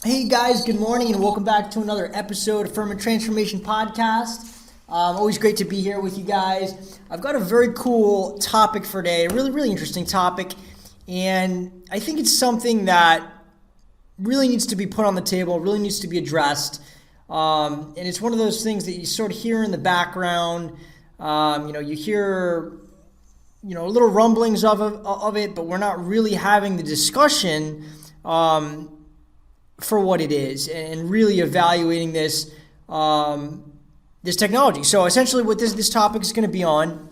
Hey guys, good morning and welcome back to another episode of Furman Transformation Podcast. Always great to be here with you guys. I've got a very cool topic for today, a really interesting topic, and I think it's something that really needs to be put on the table, really needs to be addressed, and it's one of those things that you sort of hear in the background. You hear little rumblings of it, but we're not really having the discussion for what it is and really evaluating this technology. So essentially what this topic is going to be on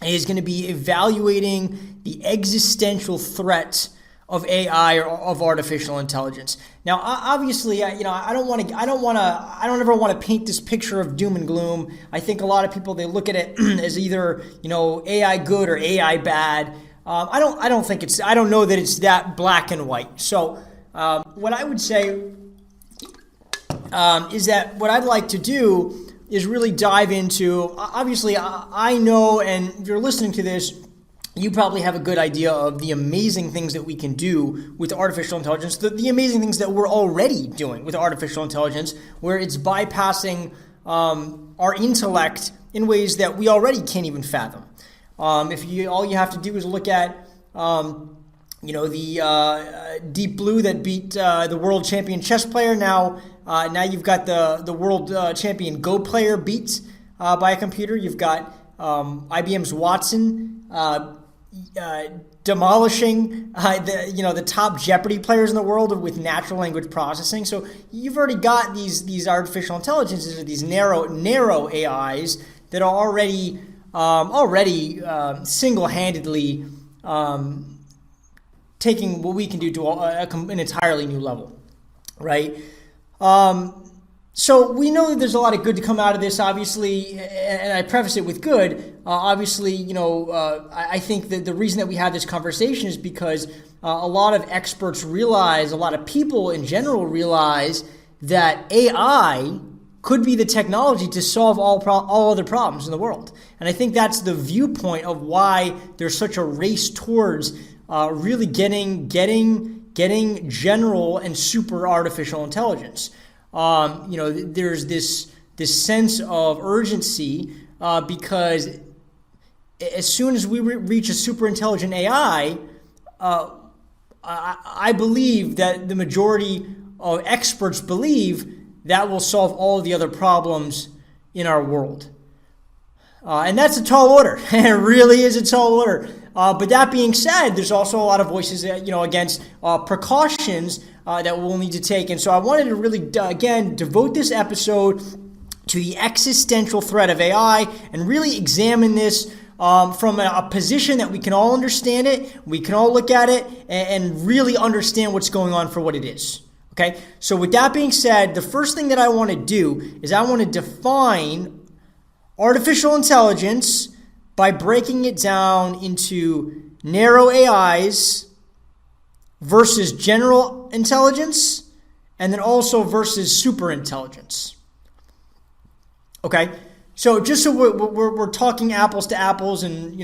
is going to be evaluating the existential threat of AI or of artificial intelligence. Now, obviously, I don't ever want to paint this picture of doom and gloom. I think a lot of people, they look at it as either, AI good or AI bad. I don't know that it's that black and white. So what I would say is that what I'd like to do is really dive into, obviously, I know, and if you're listening to this, you probably have a good idea of the amazing things that we can do with artificial intelligence, the amazing things that we're already doing with artificial intelligence, where it's bypassing our intellect in ways that we already can't even fathom. All you have to do is look at the Deep Blue that beat the world champion chess player. Now you've got the world champion Go player beat by a computer. You've got IBM's Watson demolishing the top Jeopardy players in the world with natural language processing. So you've already got these artificial intelligences, or these narrow AIs that are already single-handedly taking what we can do to an entirely new level, right? So we know that there's a lot of good to come out of this, obviously, and I preface it with good. I think that the reason that we have this conversation is because a lot of experts realize, a lot of people in general realize that AI could be the technology to solve all other problems in the world. And I think that's the viewpoint of why there's such a race towards really getting general and super artificial intelligence. There's this sense of urgency because as soon as we reach a super intelligent AI, I believe that the majority of experts believe that will solve all of the other problems in our world. And that's a tall order. It really is a tall order. But that being said, there's also a lot of voices, against precautions that we'll need to take. And so I wanted to really, again, devote this episode to the existential threat of AI and really examine this from a position that we can all understand it, we can all look at it, and really understand what's going on for what it is. Okay? So with that being said, the first thing that I want to do is I want to define artificial intelligence by breaking it down into narrow AIs versus general intelligence, and then also versus super intelligence. Okay, so just so we're talking apples to apples, and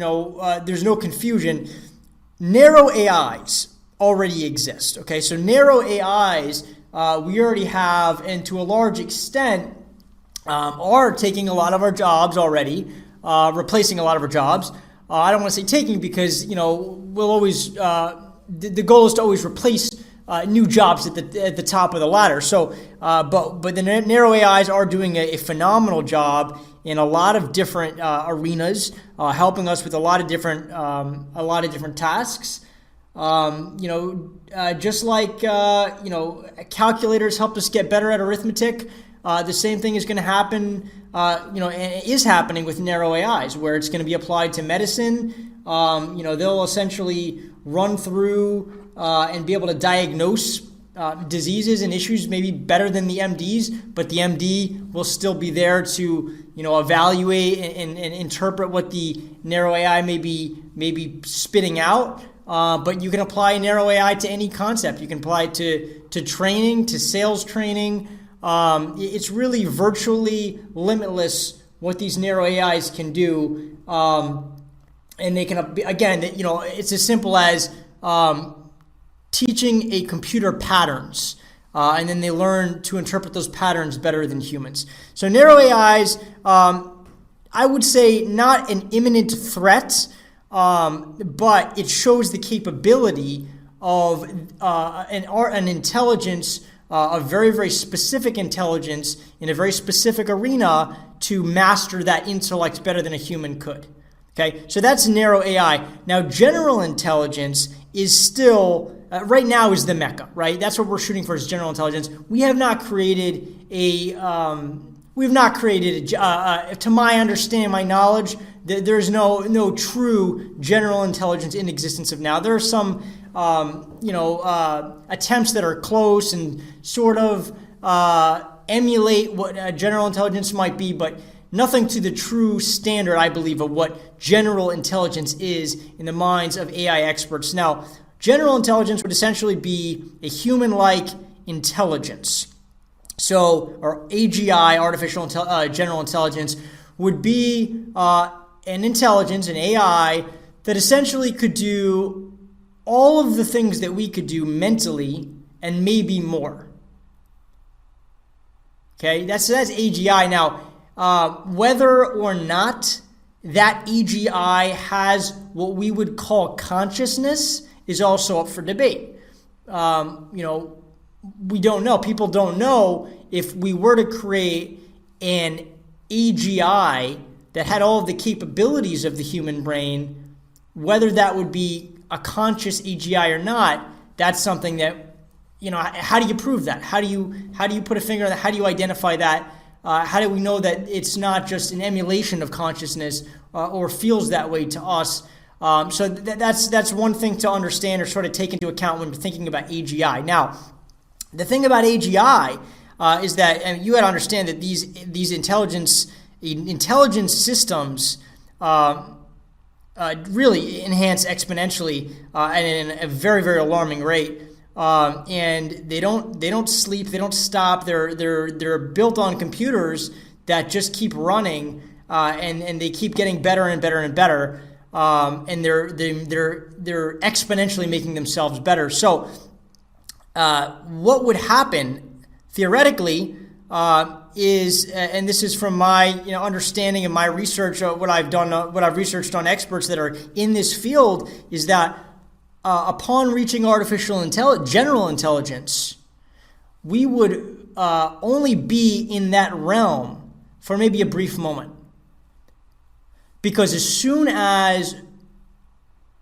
there's no confusion. Narrow AIs already exist. Okay, so narrow AIs we already have, and to a large extent are taking a lot of our jobs already. Replacing a lot of our jobs. I don't want to say taking because, we'll always, the goal is to always replace new jobs at the top of the ladder. So, but the narrow AIs are doing a phenomenal job in a lot of different arenas, helping us with a lot of different tasks. Just like, calculators helped us get better at arithmetic. The same thing is going to happen, and is happening with narrow AIs, where it's going to be applied to medicine. They'll essentially run through and be able to diagnose diseases and issues maybe better than the MDs, but the MD will still be there to, evaluate and interpret what the narrow AI may be spitting out. But you can apply narrow AI to any concept. You can apply it to training, to sales training. It's really virtually limitless what these narrow AIs can do, and they can, again, it's as simple as teaching a computer patterns. And then they learn to interpret those patterns better than humans. So narrow AIs, I would say not an imminent threat, but it shows the capability of an intelligence, a very, very specific intelligence in a very specific arena to master that intellect better than a human could. Okay, so that's narrow AI. Now, general intelligence is still, right now is the mecca, right? That's what we're shooting for, is general intelligence. We have not created to my understanding, my knowledge, there's no true general intelligence in existence of now. There are some, attempts that are close and sort of emulate what general intelligence might be, but nothing to the true standard, I believe, of what general intelligence is in the minds of AI experts. Now, general intelligence would essentially be a human-like intelligence. So, or AGI, general intelligence, would be an intelligence, an AI, that essentially could do all of the things that we could do mentally and maybe more. Okay, that's AGI. Now, whether or not that AGI has what we would call consciousness is also up for debate. We don't know. People don't know if we were to create an AGI that had all of the capabilities of the human brain, whether that would be a conscious AGI or not. That's something that, how do you prove that? How do you put a finger on that? How do you identify that? How do we know that it's not just an emulation of consciousness or feels that way to us? So that's one thing to understand or sort of take into account when thinking about AGI. Now, the thing about AGI is that, and you got to understand that these intelligence systems really enhance exponentially and in a very, very alarming rate. And they don't sleep, they don't stop. They're built on computers that just keep running, and they keep getting better and better and better. And they're exponentially making themselves better. So, what would happen theoretically is, and this is from my understanding and my research, what I've researched on experts that are in this field, is that upon reaching general intelligence, we would only be in that realm for maybe a brief moment. Because as soon as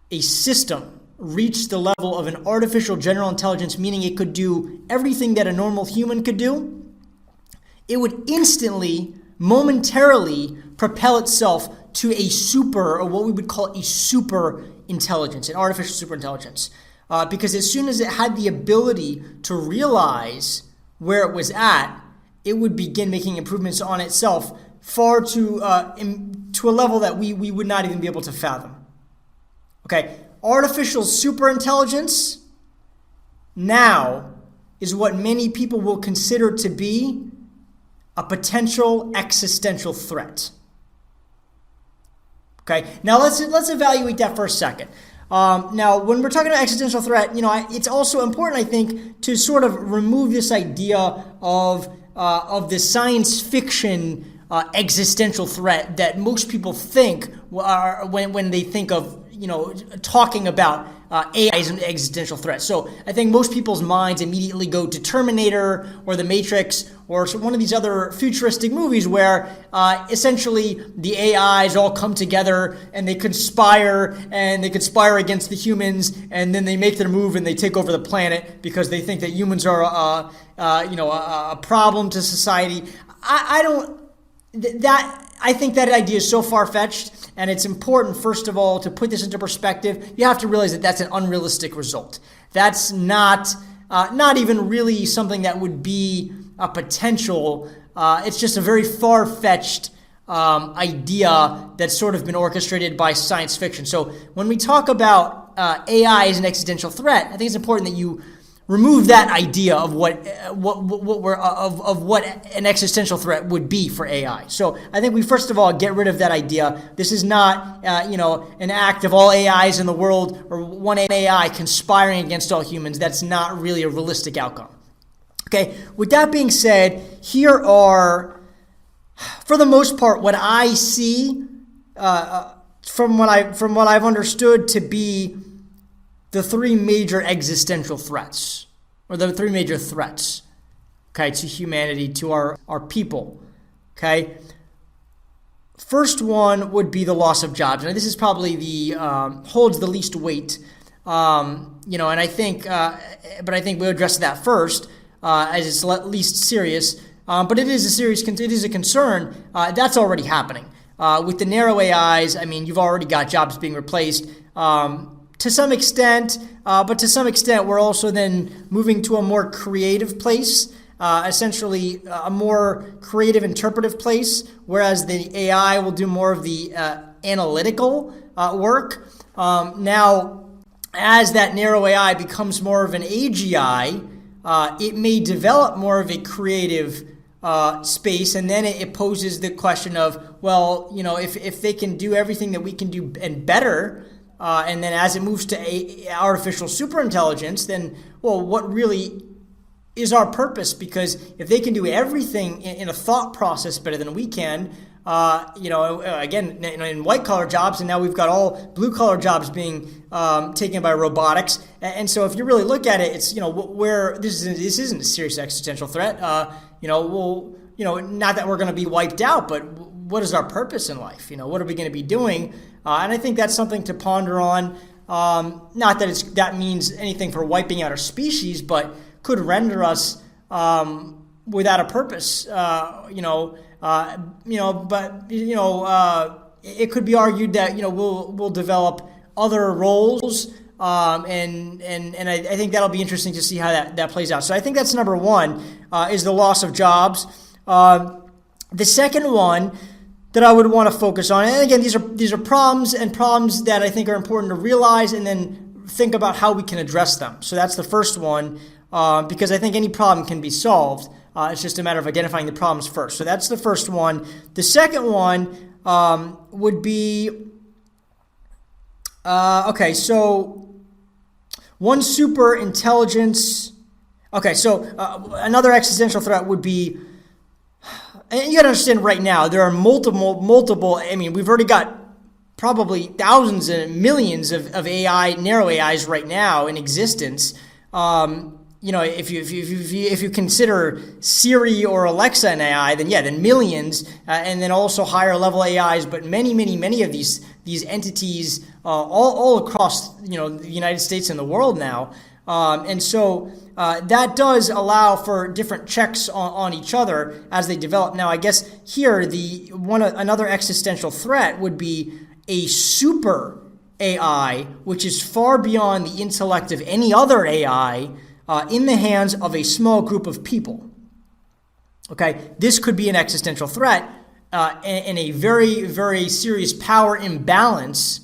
a system reached the level of an artificial general intelligence, meaning it could do everything that a normal human could do, it would instantly, momentarily propel itself to a super, or what we would call a super intelligence, an artificial super intelligence. Because as soon as it had the ability to realize where it was at, it would begin making improvements on itself far to a level that we would not even be able to fathom. Okay, artificial super intelligence now is what many people will consider to be a potential existential threat. Okay, now let's evaluate that for a second. Now, when we're talking about existential threat, it's also important, I think, to sort of remove this idea of the science fiction existential threat that most people think when they think of talking about AI as an existential threat. So I think most people's minds immediately go to Terminator or The Matrix or one of these other futuristic movies where essentially the AIs all come together and they conspire against the humans, and then they make their move and they take over the planet because they think that humans are a problem to society. I think that idea is so far-fetched, and it's important, first of all, to put this into perspective. You have to realize that that's an unrealistic result. That's not even really something that would be a potential. It's just a very far-fetched idea that's sort of been orchestrated by science fiction. So when we talk about AI as an existential threat, I think it's important that you remove that idea of what an existential threat would be for AI. So I think we first of all get rid of that idea. This is not an act of all AIs in the world or one AI conspiring against all humans. That's not really a realistic outcome. Okay, with that being said, here are, for the most part, what I see from what I've understood to be the three major existential threats, or the three major threats, okay, to humanity, to our people, okay? First one would be the loss of jobs. Now, this is probably the holds the least weight, and I think, but I think we'll address that first, as it's least serious. But it is a concern that's already happening. With the narrow AIs, I mean, you've already got jobs being replaced to some extent, but to some extent, we're also then moving to a more creative place, essentially a more creative, interpretive place, whereas the AI will do more of the analytical work. Now, as that narrow AI becomes more of an AGI, it may develop more of a creative space, and then it poses the question of, well, if they can do everything that we can do and better, and then as it moves to artificial superintelligence, then, well, what really is our purpose? Because if they can do everything in a thought process better than we can, again, in white-collar jobs, and now we've got all blue-collar jobs being taken by robotics. And so if you really look at it, it's, where this isn't a serious existential threat. Not that we're going to be wiped out, but what is our purpose in life? What are we going to be doing? And I think that's something to ponder on. Not that that means anything for wiping out our species, but could render us without a purpose. It could be argued that we'll develop other roles, and I think that'll be interesting to see how that plays out. So I think that's number one, is the loss of jobs. The second one that I would want to focus on, and again, these are problems that I think are important to realize, and then think about how we can address them. So that's the first one, because I think any problem can be solved. It's just a matter of identifying the problems first. So that's the first one. The second one would be, so one super intelligence. Okay, so another existential threat would be, and you got to understand right now, there are multiple, I mean, we've already got probably thousands and millions of AI, narrow AIs right now in existence. If you consider Siri or Alexa an AI, then millions, and then also higher level AIs, but many of these entities all across the United States and the world now, and so that does allow for different checks on each other as they develop. Now, I guess here another existential threat would be a super AI, which is far beyond the intellect of any other AI. In the hands of a small group of people. Okay, this could be an existential threat and a very, very serious power imbalance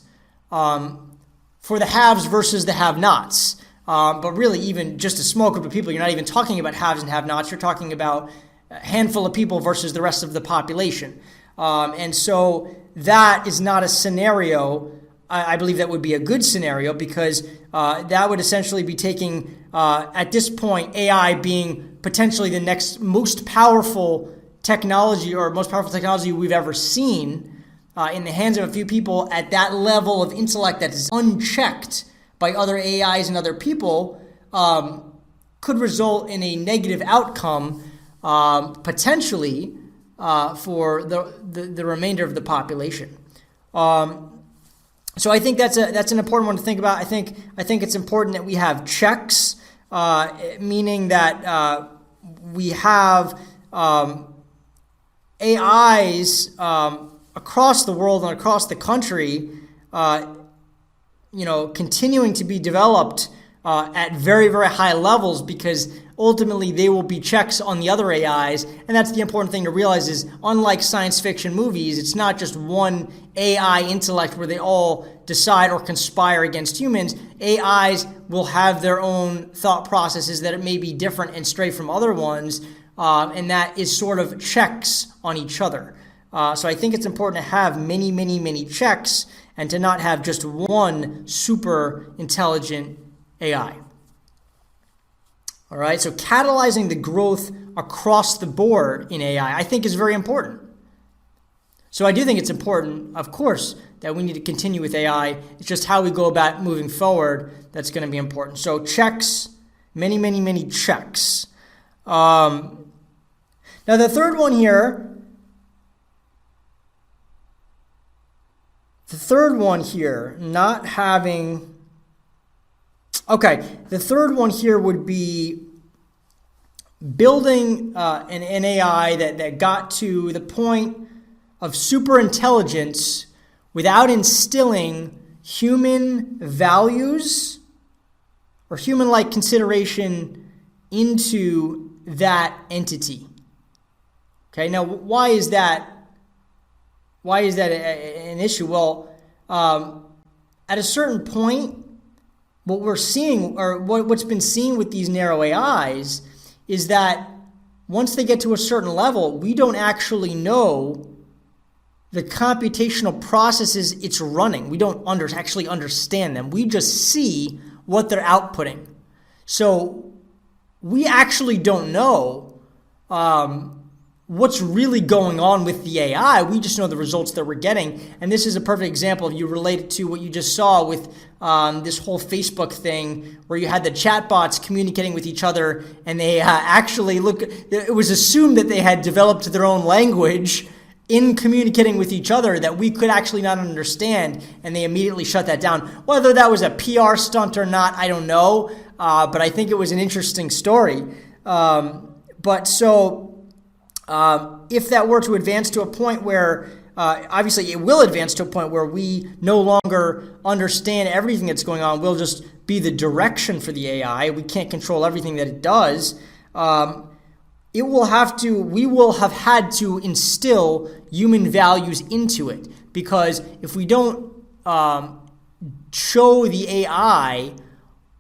for the haves versus the have-nots. But really, even just a small group of people, you're not even talking about haves and have-nots, you're talking about a handful of people versus the rest of the population. And so that is not a scenario. I believe that would be a good scenario, because that would essentially be taking, at this point, AI being potentially the next most powerful technology we've ever seen in the hands of a few people at that level of intellect that is unchecked by other AIs and other people, could result in a negative outcome potentially for the remainder of the population. So I think that's an important one to think about. I think it's important that we have checks, meaning that we have AIs across the world and across the country, continuing to be developed at very, very high levels, because ultimately they will be checks on the other AIs. And that's the important thing to realize is, unlike science fiction movies, it's not just one AI intellect where they all decide or conspire against humans. AIs will have their own thought processes that it may be different and stray from other ones, and that is sort of checks on each other. So I think it's important to have many checks, and to not have just one super intelligent AI. All right, so catalyzing the growth across the board in AI, I think is very important. So I do think it's important, of course, that we need to continue with AI. It's just how we go about moving forward that's going to be important. So checks, many, many, many checks. Now the third one here, not having... Okay, the third one here would be building an AI that got to the point of super intelligence without instilling human values or human-like consideration into that entity. Okay, now why is that an issue? Well, at a certain point, what we're seeing, or what's been seen with these narrow AIs, is that once they get to a certain level, we don't actually know the computational processes it's running. We don't actually understand them. We just see what they're outputting. So we actually don't know what's really going on with the AI. We just know the results that we're getting. And this is a perfect example. You relate it to what you just saw with this whole Facebook thing where you had the chatbots communicating with each other, and they it was assumed that they had developed their own language in communicating with each other that we could actually not understand, and they immediately shut that down. Whether that was a PR stunt or not, I don't know, but I think it was an interesting story. If that were to advance to a point where, obviously it will advance to a point where we no longer understand everything that's going on, we'll just be the direction for the AI. We can't control everything that it does. We will have had to instill human values into it, because if we don't show the AI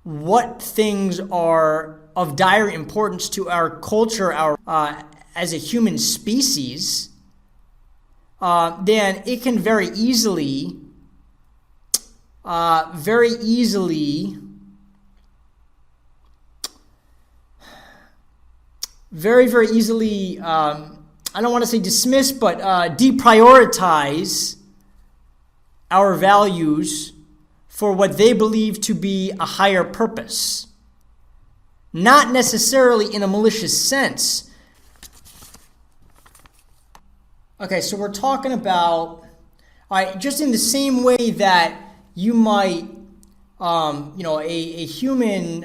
what things are of dire importance to our culture, as a human species, then it can very easily, very easily, I don't want to say dismiss, but deprioritize our values for what they believe to be a higher purpose. Not necessarily in a malicious sense. Okay, so we're talking about, just in the same way that you might, a human,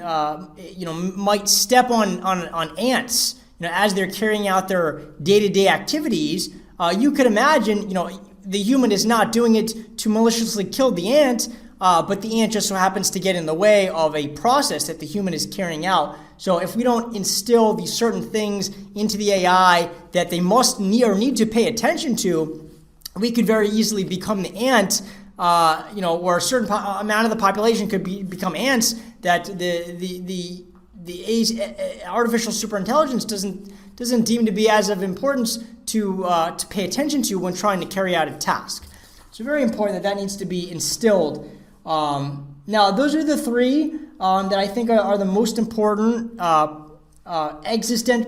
might step on ants, as they're carrying out their day-to-day activities. You could imagine, the human is not doing it to maliciously kill the ant, but the ant just so happens to get in the way of a process that the human is carrying out. So if we don't instill these certain things into the AI that they must need to pay attention to, we could very easily become the ant, where a certain amount of the population could become ants that the artificial superintelligence doesn't deem to be as of importance to pay attention to when trying to carry out a task. So very important that needs to be instilled. Now, those are the three that I think are the most important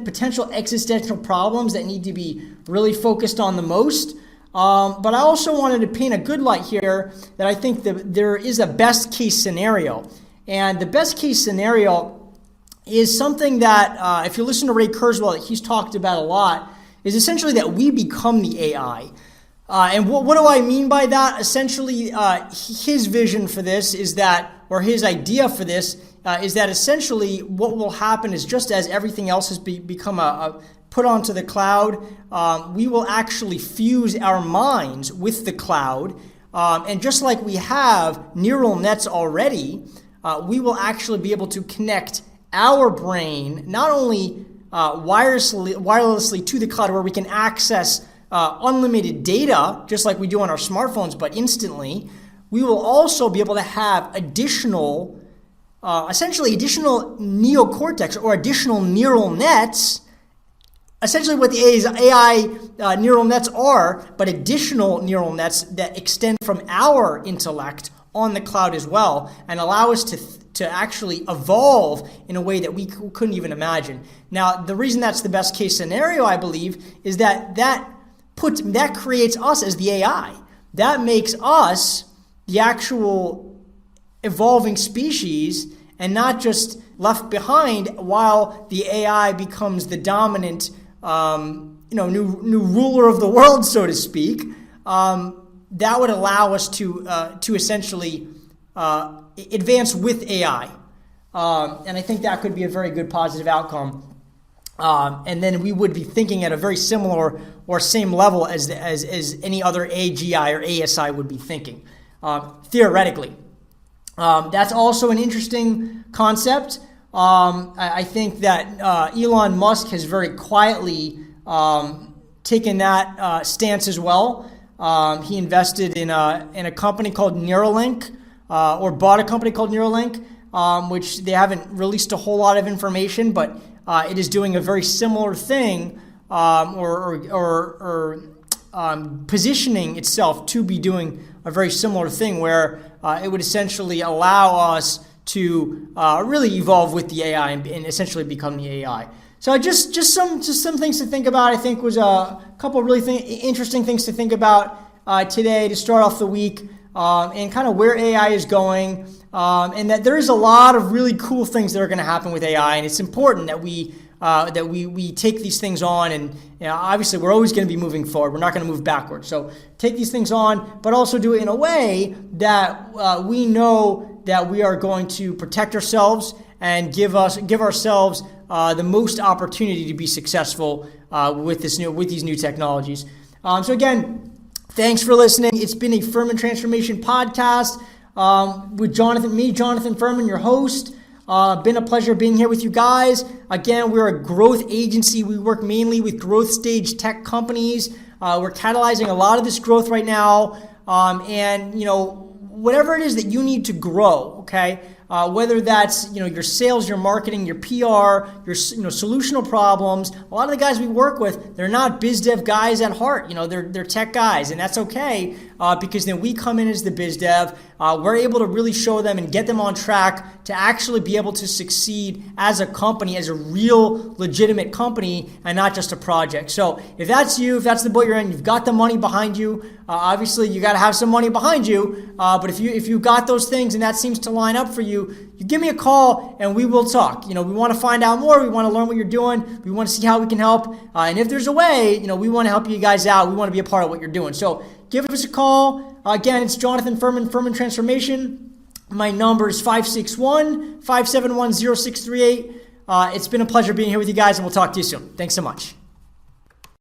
potential existential problems that need to be really focused on the most. But I also wanted to paint a good light here that I think that there is a best case scenario. And the best case scenario is something that, if you listen to Ray Kurzweil, he's talked about a lot, is essentially that we become the AI. And what do I mean by that? Essentially, his vision for this is that, or his idea for this, is that essentially what will happen is just as everything else has become put onto the cloud, we will actually fuse our minds with the cloud. And just like we have neural nets already, we will actually be able to connect our brain not only wirelessly to the cloud where we can access unlimited data, just like we do on our smartphones, but instantly. We will also be able to have additional neocortex or additional neural nets, essentially what the AI neural nets are, but additional neural nets that extend from our intellect on the cloud as well, and allow us to to actually evolve in a way that we couldn't even imagine. Now, the reason that's the best case scenario, I believe, is that creates us as the AI. That makes us the actual evolving species and not just left behind while the AI becomes the dominant, new ruler of the world, so to speak. That would allow us to essentially advance with AI, and I think that could be a very good positive outcome. And then we would be thinking at a very similar or same level as any other AGI or ASI would be thinking, theoretically. That's also an interesting concept. I think that Elon Musk has very quietly taken that stance as well. He invested in a company called Neuralink, or bought a company called Neuralink, which they haven't released a whole lot of information, but it is doing a very similar thing, or positioning itself to be doing a very similar thing, where it would essentially allow us to really evolve with the AI and essentially become the AI. So just some things to think about. I think was a couple of really interesting things to think about today to start off the week, and kind of where AI is going, and that there is a lot of really cool things that are going to happen with AI, and it's important that we take these things on, and obviously we're always going to be moving forward. We're not going to move backwards. So take these things on, but also do it in a way that we know that we are going to protect ourselves and give ourselves the most opportunity to be successful with these new technologies. So again, thanks for listening. It's been a Furman Transformation podcast with Jonathan Furman, your host. Been a pleasure being here with you guys. Again, we're a growth agency. We work mainly with growth stage tech companies. We're catalyzing a lot of this growth right now. And whatever it is that you need to grow, okay? Whether that's your sales, your marketing, your PR, your solutional problems. A lot of the guys we work with, they're not biz dev guys at heart. They're tech guys, and that's okay, because then we come in as the biz dev. We're able to really show them and get them on track to actually be able to succeed as a company, as a real legitimate company, and not just a project. So if that's you, if that's the boat you're in, you've got the money behind you. Obviously, you got to have some money behind you. But if you got those things and that seems to line up for you, you give me a call and we will talk. We want to find out more. We want to learn what you're doing. We want to see how we can help. And if there's a way, we want to help you guys out. We want to be a part of what you're doing. So give us a call. Again, it's Jonathan Furman, Furman Transformation. My number is 561-571-0638. It's been a pleasure being here with you guys, and we'll talk to you soon. Thanks so much.